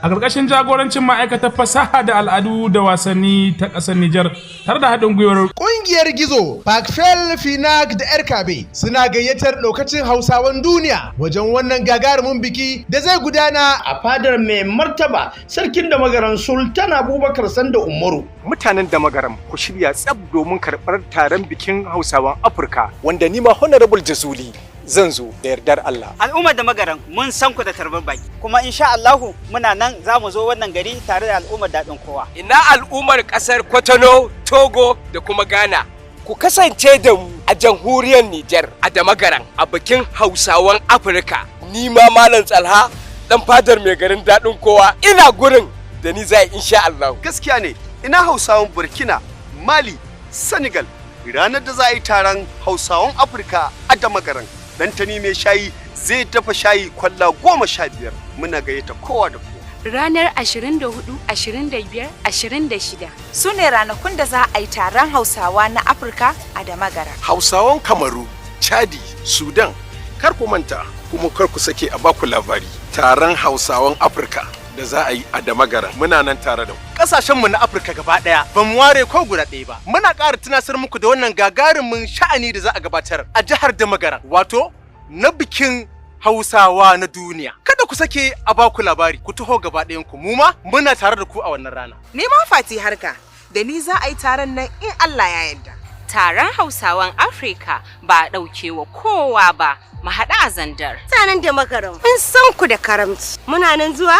a ƙarƙashin jagorancin ma'aikatar fasaha da al'adu da wasanni ta ƙasar Nijar tare da haɗin gwiwar ƙungiyar Gizo, Pakfel, Finak da Erkabe suna gayyatar ɗaukacin Hausawan duniya wajen wannan gagarumin biki da zai gudana a fadar mai martaba sarkin Damagaram Sultan Abubakar Sanda Umaru. Mutanen Damagaram ku shirya tsab domin karɓar taron bikin Hausawan Afirka wanda ni ma Honorable Jazuli zan zo da yardar Allah. Al'ummar Damagaram mun san ku da tarbar baki kuma insha Allahu muna nan za mu zo wannan gari tare da al'ummar daɗin kowa. Ina al'ummar ƙasar Kotono, Togo da kuma Ghana. Ku kasance da mu a jamhuriyar Nijar a Damagaram a bikin Hausawan Afirka. Ni ma Malam Tsalha dan fadar mai garin daɗin kowa ina gurin da ni zai insha Allah. Gaskiya ne ina Hausawan Burkina, Mali, Senegal ranar da za a yi taron Hausawan Afirka a Damagaram. Dantani mai shayi zai dafa shayi kwalla 15 muna gayyata kowa da kowa. Ranar 24, 25, 26 su ne ranakun da za a yi taron Hausawa na Afirka a Damagaram. Hausawan Kamaru, Chadi, Sudan, kar ku manta kuma kar ku sake a baku labari. Taron Hausawan Afirka da za a yi a Damagaram muna nan tare da ku. Kasashenmu na Afirka gaba ɗaya ba mu ware ko guda ɗaya ba. Muna ƙara tunasar muku da wannan gagarumin sha'ani da za a gabatar a jihar Damagaram, wato na bikin Hausawa na duniya. Kada ku sake a baku labari, ku taho gaba ɗayan ku, mu ma muna tare da ku a wannan rana. Ni ma Fati Harka da ni za a yi taron nan in Allah ya yarda. Taron Hausawan Afirka ba a ɗauke wa kowa ba, mu haɗu a Zandar. Mutanen Damagaram mun san ku da karamci. Muna nan zuwa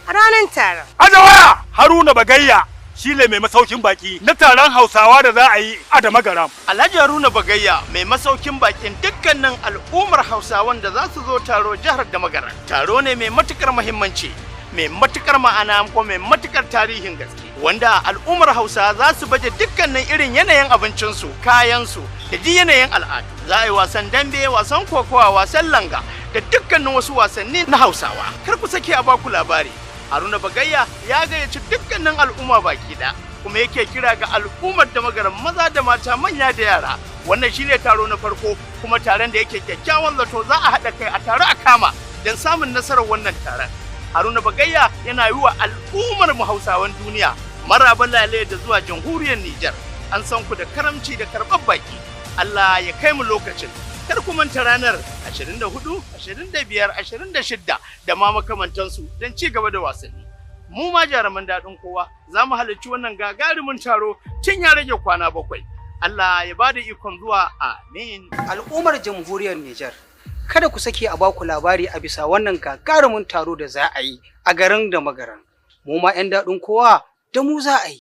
ranar taron. Azawaya Haruna Bagayya shine mai masaukin baki na taron Hausawa da za a yi a Damagaram. Alhaji Haruna Bagayya mai masaukin bakin dukkanin al'ummar Hausawan da za su zo taro jihar Damagaram. Taro ne mai matukar muhimmanci, mai matukar ma'ana ko mai matukar tarihin gaske. Wanda al'ummar Hausa za su baje dukkanin irin yanayin abincinsu, kayansu da ji yanayin al'adu. Za a yi wasan dambe, wasan kokowa, wasan langa da dukkanin wasu wasanni na Hausawa. Kar ku sake a baku labari. Haruna Bagayya ya gayyaci dukkanin al'umma baki ɗaya kuma yake kira ga al'ummar Damagaram maza da mata manya da yara. Wannan shine taro na farko kuma taron da yake kyakkyawan zato za a haɗa kai a taro a kama don samun nasarar wannan taron. Haruna Bagayya yana yi wa al'ummar mu Hausawan duniya maraba lale da zuwa jamhuriyar Nijar. An san ku da karamci da karɓar baki. Allah ya kai mu lokacin. Kar ku manta ranar 24, 25, 26 da ma makamantansu don ci gaba da wasanni. Mu ma jaruman daɗin kowa za mu halarci wannan gagarumin taro tun ya rage kwana 7. Allah ya ba da ikon zuwa, amin. Al'ummar jamhuriyar Nijar, kada ku sake a baku labari a bisa wannan gagarumin taro da za a yi a garin Damagaram. Mu ma 'yan daɗin kowa da mu za a yi.